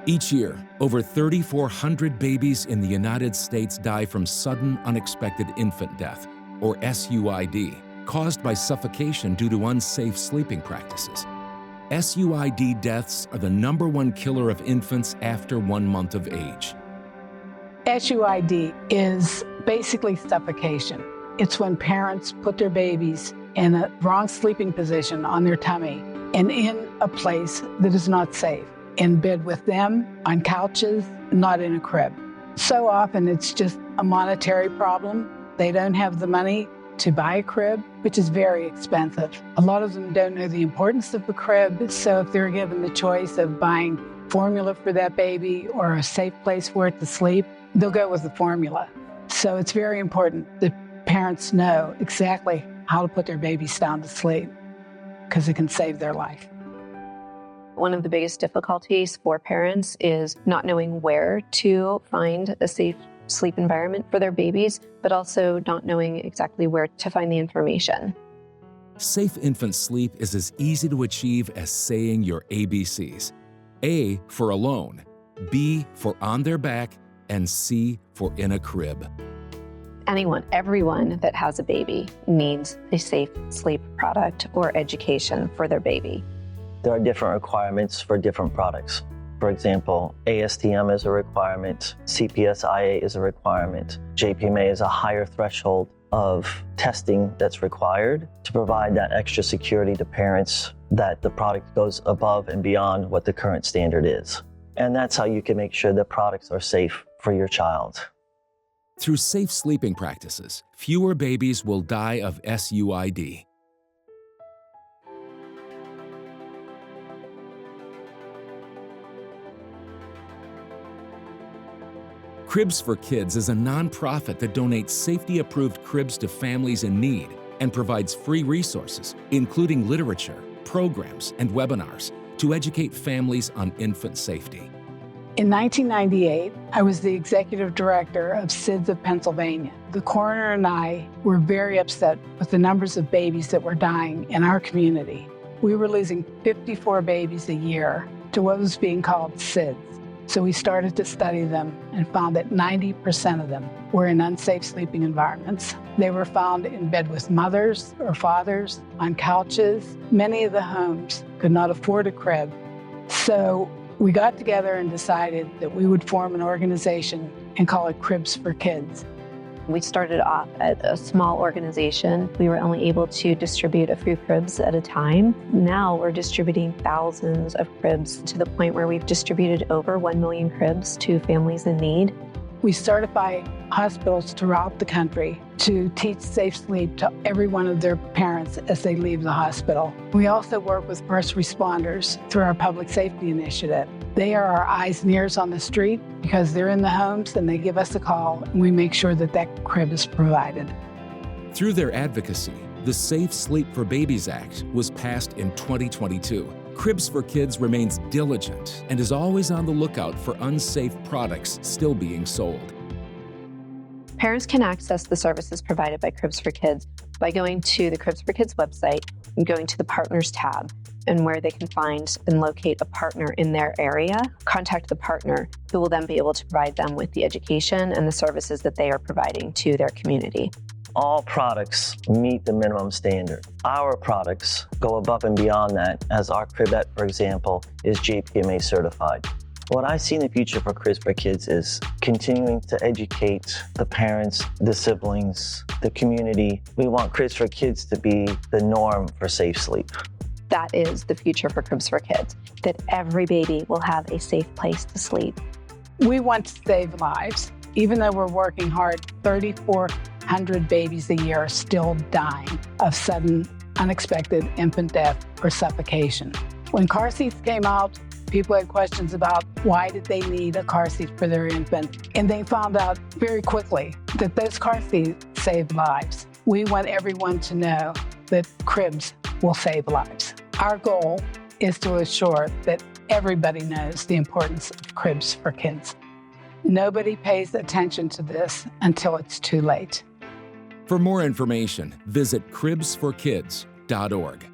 Each year, over 3,400 babies in the United States die from sudden unexpected infant death, or SUID, caused by suffocation due to unsafe sleeping practices. SUID deaths are the #1 killer of infants after 1 month of age. SUID is basically suffocation. It's when parents put their babies in a wrong sleeping position on their tummy and in a place that is not safe. In bed with them, on couches, not in a crib. So often it's just a monetary problem. They don't have the money to buy a crib, which is very expensive. A lot of them don't know the importance of the crib, so if they're given the choice of buying formula for that baby or a safe place for it to sleep, they'll go with the formula. So it's very important that parents know exactly how to put their babies down to sleep because it can save their life. One of the biggest difficulties for parents is not knowing where to find a safe sleep environment for their babies, but also not knowing exactly where to find the information. Safe infant sleep is as easy to achieve as saying your ABCs. A for alone, B for on their back, and C for in a crib. Everyone that has a baby needs a safe sleep product or education for their baby. There are different requirements for different products. For example, ASTM is a requirement, CPS-IA is a requirement, JPMA is a higher threshold of testing that's required to provide that extra security to parents that the product goes above and beyond what the current standard is. And that's how you can make sure that products are safe for your child. Through safe sleeping practices, fewer babies will die of SUID. Cribs for Kids is a nonprofit that donates safety-approved cribs to families in need and provides free resources, including literature, programs, and webinars to educate families on infant safety. In 1998, I was the executive director of SIDS of Pennsylvania. The coroner and I were very upset with the numbers of babies that were dying in our community. We were losing 54 babies a year to what was being called SIDS. So we started to study them and found that 90% of them were in unsafe sleeping environments. They were found in bed with mothers or fathers, on couches. Many of the homes could not afford a crib. So we got together and decided that we would form an organization and call it Cribs for Kids. We started off at a small organization. We were only able to distribute a few cribs at a time. Now we're distributing thousands of cribs to the point where we've distributed over 1 million cribs to families in need. We certify hospitals throughout the country to teach safe sleep to every one of their parents as they leave the hospital. We also work with first responders through our public safety initiative. They are our eyes and ears on the street because they're in the homes and they give us a call and we make sure that that crib is provided. Through their advocacy, the Safe Sleep for Babies Act was passed in 2022. Cribs for Kids remains diligent and is always on the lookout for unsafe products still being sold. Parents can access the services provided by Cribs for Kids by going to the Cribs for Kids website and going to the Partners tab, and where they can find and locate a partner in their area, contact the partner who will then be able to provide them with the education and the services that they are providing to their community. All products meet the minimum standard. Our products go above and beyond that, as our Cribette, for example, is JPMA certified. What I see in the future for Cribs for Kids is continuing to educate the parents, the siblings, the community. We want Cribs for Kids to be the norm for safe sleep. That is the future for Cribs for Kids, that every baby will have a safe place to sleep. We want to save lives. Even though we're working hard, 3,400 babies a year are still dying of sudden, unexpected infant death or suffocation. When car seats came out, people had questions about why did they need a car seat for their infant, and they found out very quickly that those car seats save lives. We want everyone to know that cribs will save lives. Our goal is to assure that everybody knows the importance of Cribs for Kids. Nobody pays attention to this until it's too late. For more information, visit cribsforkids.org.